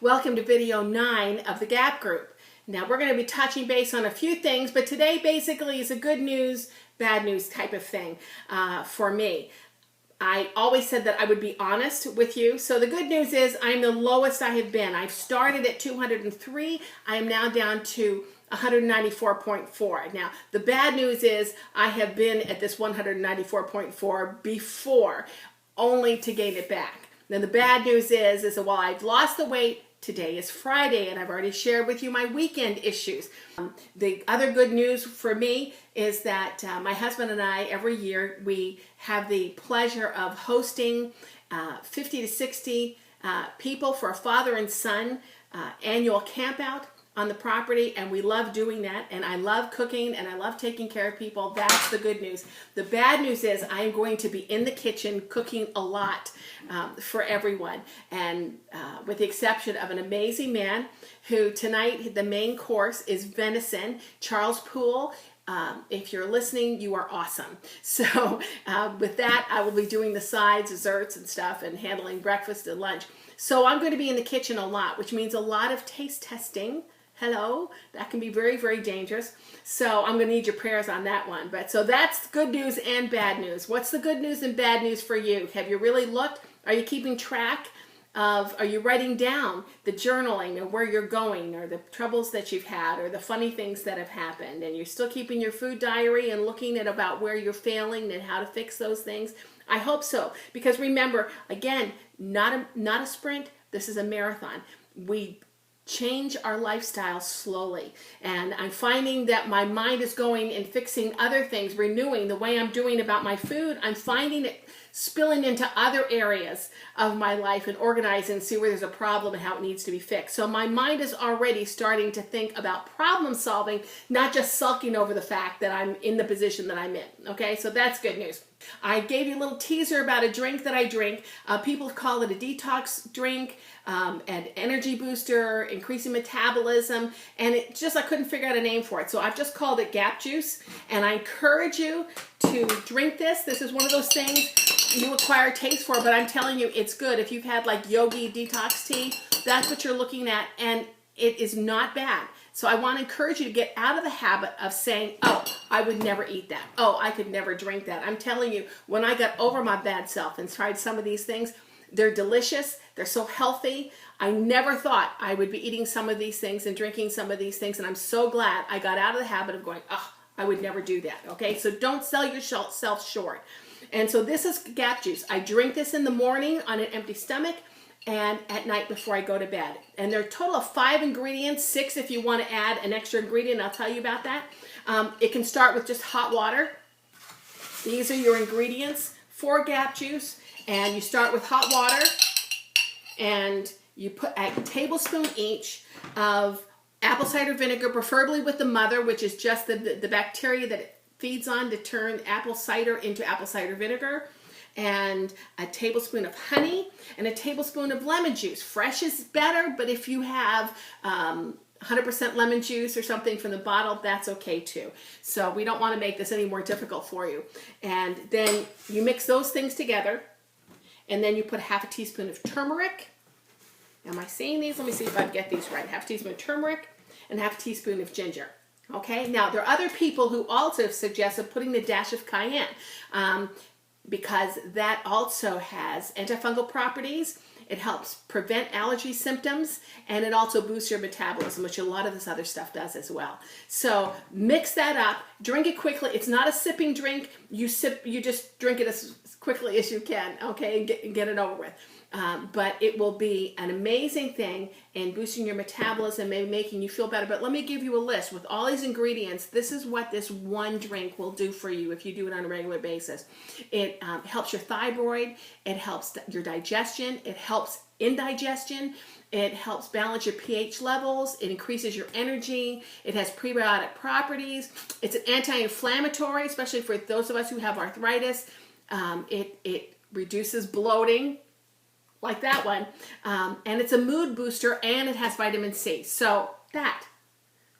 Welcome to video 9 of the GAP group. Now we're going to be touching base on a few things, but today basically is a good news, bad news type of thing for me. I always said that I would be honest with you. So the good news is I'm the lowest I have been. I've started at 203. I am now down to 194.4. Now, the bad news is I have been at this 194.4 before, only to gain it back. Now, the bad news is that while I've lost the weight, today is Friday, and I've already shared with you my weekend issues. The other good news for me is that my husband and I, every year, we have the pleasure of hosting 50 to 60 people for a father and son annual camp out on the property, and we love doing that, and I love cooking, and I love taking care of people. That's the good news. The bad news is I am going to be in the kitchen cooking a lot for everyone, and with the exception of an amazing man who tonight, the main course is venison. Charles Poole, if you're listening, you are awesome. So with that, I will be doing the sides, desserts, and stuff, and handling breakfast and lunch. So I'm going to be in the kitchen a lot, which means a lot of taste testing. Hello, that can be very, very dangerous. So I'm going to need your prayers on that one. But so that's good news and bad news. What's the good news and bad news for you? Have you really looked? Are you keeping track of, are you writing down the journaling of where you're going, or the troubles that you've had, or the funny things that have happened, and you're still keeping your food diary and looking at about where you're failing and how to fix those things? I hope so, because remember, again, not a sprint. This is a marathon. We change our lifestyle slowly, and I'm finding that my mind is going and fixing other things, renewing the way I'm doing about my food. I'm finding it spilling into other areas of my life and organizing and see where there's a problem and how it needs to be fixed. So my mind is already starting to think about problem solving, not just sulking over the fact that I'm in the position that I'm in. Okay, so that's good news. I gave you a little teaser about a drink that I drink. People call it a detox drink, an energy booster, increasing metabolism, and it just, I couldn't figure out a name for it. So I've just called it GAP Juice, and I encourage you to drink this. This is one of those things you acquire taste for, but I'm telling you, it's good. If you've had like Yogi detox tea, that's what you're looking at, and it is not bad. So I want to encourage you to get out of the habit of saying, oh, I would never eat that. Oh, I could never drink that. I'm telling you, when I got over my bad self and tried some of these things, they're delicious. They're so healthy. I never thought I would be eating some of these things and drinking some of these things, and I'm so glad I got out of the habit of going, oh, I would never do that. Okay, so don't sell yourself short. And so this is GAP Juice. I drink this in the morning on an empty stomach, and at night before I go to bed. And there are a total of 5 ingredients, 6 if you want to add an extra ingredient. I'll tell you about that. It can start with just hot water. These are your ingredients for GAP Juice. And you start with hot water, and you put a tablespoon each of apple cider vinegar, preferably with the mother, which is just the bacteria that it feeds on to turn apple cider into apple cider vinegar, and a tablespoon of honey, and a tablespoon of lemon juice. Fresh is better, but if you have 100% lemon juice or something from the bottle, that's okay too. So we don't want to make this any more difficult for you. And then you mix those things together, and then you put half a teaspoon of turmeric. Am I saying these? Let me see if I get these right. Half a teaspoon of turmeric and half a teaspoon of ginger. Okay, now there are other people who also have suggested putting a dash of cayenne, because that also has antifungal properties. It helps prevent allergy symptoms, and it also boosts your metabolism, which a lot of this other stuff does as well. So mix that up, drink it quickly. It's not a sipping drink. You just drink it as quickly as you can, okay, and get it over with. But it will be an amazing thing in boosting your metabolism, maybe making you feel better. But let me give you a list with all these ingredients. This is what this one drink will do for you if you do it on a regular basis. It helps your thyroid. It helps your digestion. It helps indigestion. It helps balance your pH levels. It increases your energy. It has prebiotic properties. It's an anti-inflammatory, especially for those of us who have arthritis. It reduces bloating, like that one, and it's a mood booster, and it has vitamin C. So that,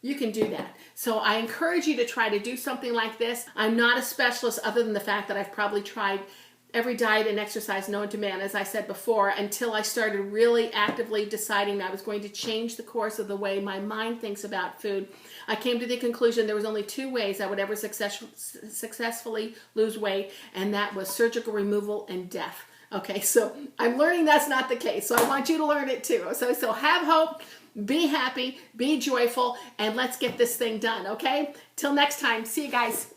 you can do that. So I encourage you to try to do something like this. I'm not a specialist other than the fact that I've probably tried every diet and exercise known to man, as I said before, until I started really actively deciding I was going to change the course of the way my mind thinks about food. I came to the conclusion there was only two ways I would ever successfully lose weight, and that was surgical removal and death. Okay, so I'm learning that's not the case, so I want you to learn it too. So have hope, be happy, be joyful, and let's get this thing done, okay? Till next time, see you guys.